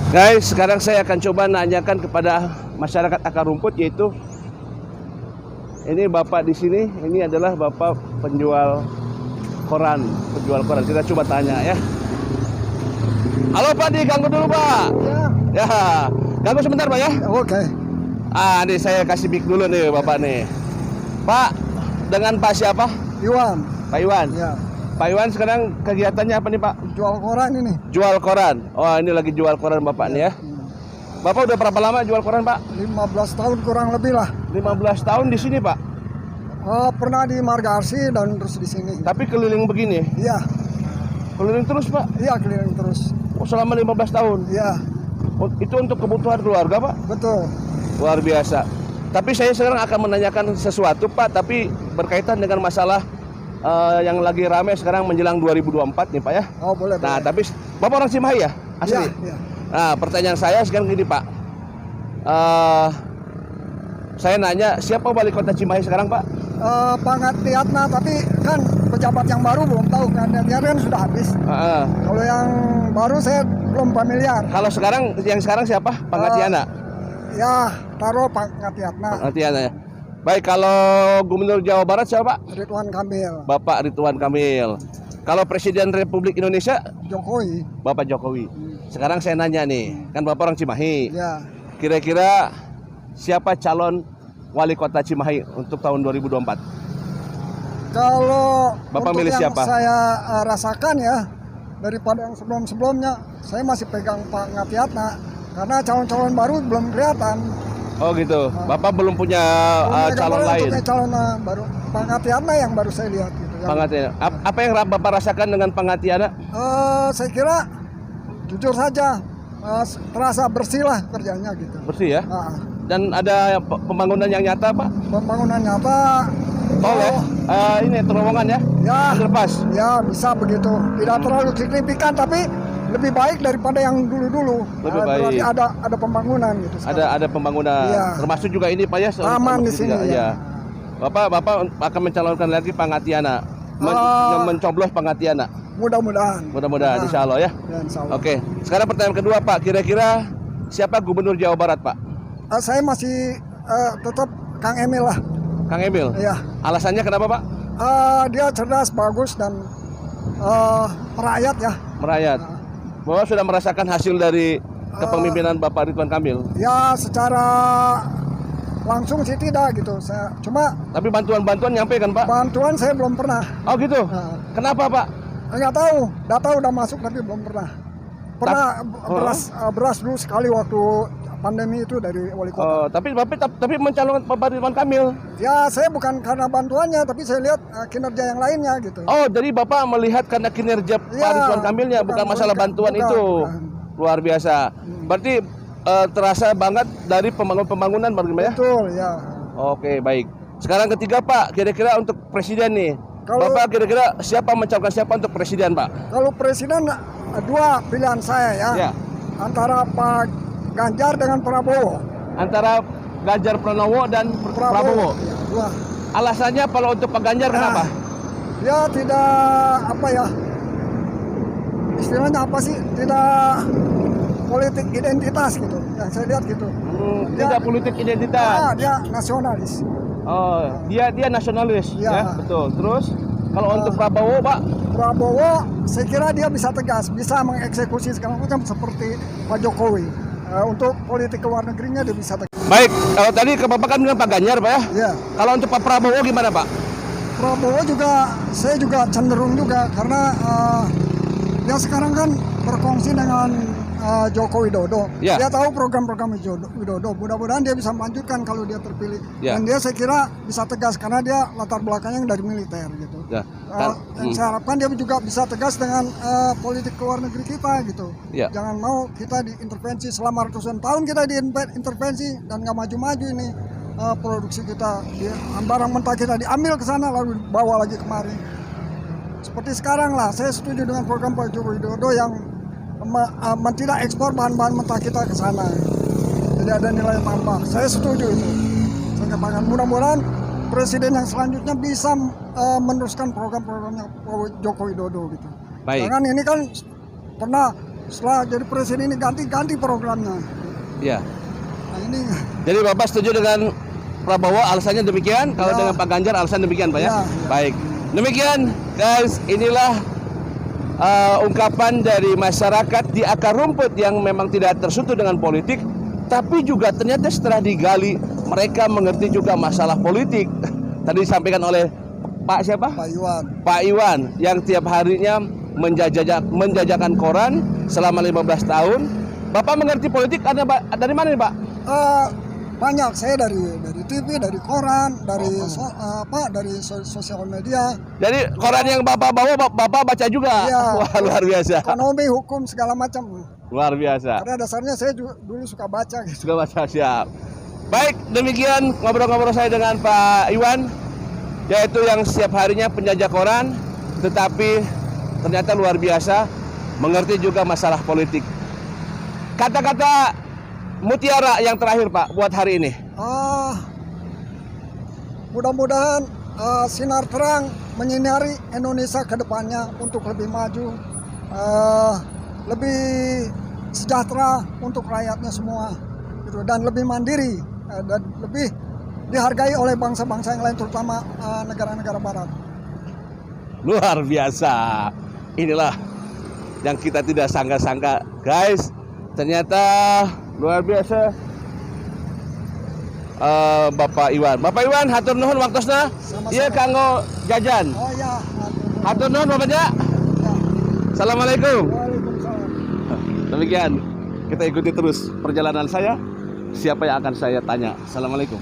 Guys, sekarang saya akan coba nanyakan kepada masyarakat akar rumput, yaitu ini bapak di sini, ini adalah bapak penjual koran, Kita coba tanya ya. Halo Pak, diganggu dulu Pak. Ya, Ya, ganggu sebentar Pak ya. oke. Nih saya kasih mic dulu nih bapak nih. Pak, dengan Pak siapa? Iwan. Pak Iwan. Ya, Pak Iwan sekarang kegiatannya apa nih Pak? jual koran ini. Jual koran. Oh, ini lagi jual koran bapak nih ya. Bapak udah berapa lama jual koran Pak? 15 tahun kurang lebih lah. 15 tahun di sini Pak. Pernah di Margarsi dan terus di sini. Tapi keliling begini. Iya, Keliling terus Pak. iya keliling terus. Oh, selama 15 tahun. Iya, Itu untuk kebutuhan keluarga Pak. betul. Luar biasa. Tapi saya sekarang akan menanyakan sesuatu Pak, tapi berkaitan dengan masalah yang lagi ramai sekarang menjelang 2024 nih Pak ya. Oh, boleh, Nah, boleh. tapi Bapak orang Cimahi ya? Asli? Iya, iya. Nah, pertanyaan saya sekarang gini Pak. Saya nanya, siapa wali kota Cimahi sekarang Pak? Pak Ngatiatna, tapi kan pejabat yang baru belum tahu kan. Dia kan sudah habis. Kalau yang baru saya belum familiar. Kalau yang sekarang siapa? Pak Ngatiana? Ya, taruh Pak Ngatiatna. Pak Ngatiana ya. Baik, kalau Gubernur Jawa Barat siapa Pak? Ridwan Kamil. Bapak Ridwan Kamil. Kalau Presiden Republik Indonesia, Jokowi. Bapak Jokowi. Sekarang saya nanya nih, kan Bapak orang Cimahi. Ya. Kira-kira siapa calon wali kota Cimahi untuk tahun 2024? Kalau Bapak untuk milih yang siapa? saya rasakan ya, daripada yang sebelum-sebelumnya, saya masih pegang Pak Ngatiatna. Karena calon-calon baru belum kelihatan. Oh gitu. Bapak belum punya calon lain. Untuk calon baru Pak Ngatiatna yang baru saya lihat gitu. Pak Ngatiana. Apa yang Bapak rasakan dengan Pak Ngatiana? Saya kira jujur saja terasa bersih lah kerjanya gitu. Bersih ya? Ah, Dan ada pembangunan yang nyata Pak? pembangunannya Pak. Tol ya? Ini terowongan ya? Ya, Underpass. ya bisa begitu. Tidak terlalu signifikan tapi lebih baik daripada yang dulu-dulu. Lebih baik. Berarti ada pembangunan gitu. sekarang. Ada pembangunan. Iya. Termasuk juga ini Pak ya? Aman di sini, ya. Bapak akan mencalonkan lagi Pak Ngatiana. Mencoblos Pak Ngatiana. Mudah-mudahan. Mudah-mudahan insya Allah ya. Ya, insya Allah. Oke. Sekarang pertanyaan kedua Pak. Kira-kira siapa Gubernur Jawa Barat Pak? Saya masih tetap Kang Emil lah. Kang Emil? Ya. Alasannya kenapa Pak? Dia cerdas, bagus dan merakyat ya. Merayat. Bahwa sudah merasakan hasil dari kepemimpinan Bapak Ridwan Kamil. Ya secara langsung sih tidak gitu. Tapi bantuan-bantuan nyampe kan Pak? Bantuan saya belum pernah. Oh gitu? Nah. Kenapa Pak? Nggak tahu, data udah masuk tapi belum pernah. Pernah beras dulu sekali waktu pandemi itu dari wali kota. Oh, tapi mencalonkan Bapak Ridwan Kamil. Ya saya bukan karena bantuannya, tapi saya lihat kinerja yang lainnya gitu. Oh, jadi Bapak melihat karena kinerja Pak Ya, Ridwan Kamilnya, bukan masalah bantuan itu. Luar biasa. Berarti terasa banget dari pembangunan bagaimana ya? Betul ya. Oke, baik. Sekarang ketiga Pak, kira-kira untuk presiden nih. Bapak kira-kira mencalonkan siapa untuk presiden Pak? Kalau presiden dua pilihan saya ya. Ya. Antara Pak Ganjar dengan Prabowo. Antara Ganjar Pranowo dan Prabowo. Ya, dua. Alasannya kalau untuk Pak Ganjar kenapa? Dia tidak istilahnya apa sih? Tidak politik identitas gitu. Yang saya lihat gitu. Tidak politik identitas. Dia nasionalis. Oh, dia nasionalis ya, betul. Terus kalau untuk Prabowo Pak? Prabowo saya kira dia bisa tegas, bisa mengeksekusi segala macam seperti Pak Jokowi. Untuk politik luar negerinya dia bisa tegas. Baik, kalau tadi Bapak kan bilang Pak Ganjar Pak ya? Iya. Kalau untuk Pak Prabowo gimana Pak? Prabowo juga, saya juga cenderung juga karena dia sekarang kan berkongsi dengan Joko Widodo. Ya. Dia tahu program-program Widodo. Mudah-mudahan dia bisa melanjutkan kalau dia terpilih. Ya. Dan dia saya kira bisa tegas karena dia latar belakangnya dari militer gitu. Ya. Dan saya harapkan dia juga bisa tegas dengan politik luar negeri kita gitu. Ya. Jangan mau kita diintervensi selama ratusan tahun kita diintervensi dan nggak maju-maju ini produksi kita. Barang mentah kita diambil ke sana lalu dibawa lagi kemari. Seperti sekarang lah, saya setuju dengan program Pak Joko Widodo yang tidak ekspor bahan-bahan mentah kita ke sana. Jadi ada nilai tambah. Saya setuju itu. Saya katakan mudah-mudahan presiden yang selanjutnya bisa meneruskan program-programnya Pak Joko Widodo gitu. Baik. Jangan ini kan pernah Setelah jadi presiden ini ganti programnya. Ya. Nah ini Jadi Bapak setuju dengan Prabowo, alasannya demikian. Kalau Ya. dengan Pak Ganjar alasan demikian, Pak ya. Ya. Baik. Demikian, guys. Inilah ungkapan dari masyarakat di akar rumput yang memang tidak tersentuh dengan politik, tapi juga ternyata setelah digali mereka mengerti juga masalah politik. Tadi disampaikan oleh Pak siapa? Pak Iwan. Pak Iwan yang tiap harinya menjajakan koran selama 15 tahun. Bapak mengerti politik karena dari mana nih, Pak? Banyak, saya dari TV, dari koran, dari sosial media, Jadi koran yang Bapak bawa Bapak baca juga. Iya. Wah, luar biasa. ekonomi, hukum segala macam. Luar biasa. Karena dasarnya saya dulu suka baca. Gitu. Suka baca, siap. Baik, demikian ngobrol-ngobrol saya dengan Pak Iwan, yaitu yang setiap harinya penjajah koran, tetapi ternyata luar biasa mengerti juga masalah politik. Kata-kata mutiara yang terakhir, Pak, buat hari ini. Mudah-mudahan sinar terang menyinari Indonesia ke depannya untuk lebih maju, lebih sejahtera untuk rakyatnya semua, gitu, dan lebih mandiri dan lebih dihargai oleh bangsa-bangsa yang lain, terutama negara-negara Barat. Luar biasa. Inilah yang kita tidak sangka-sangka, guys. Ternyata luar biasa. Bapak Iwan. Bapak Iwan, hatur nuhun waktosna. Sama-sama. Iya kanggo jajan. Oh ya, Hatur nuhun Bapaknya. ya. Assalamualaikum. Waalaikumsalam. Demikian kita ikuti terus perjalanan saya. Siapa yang akan saya tanya? Assalamualaikum.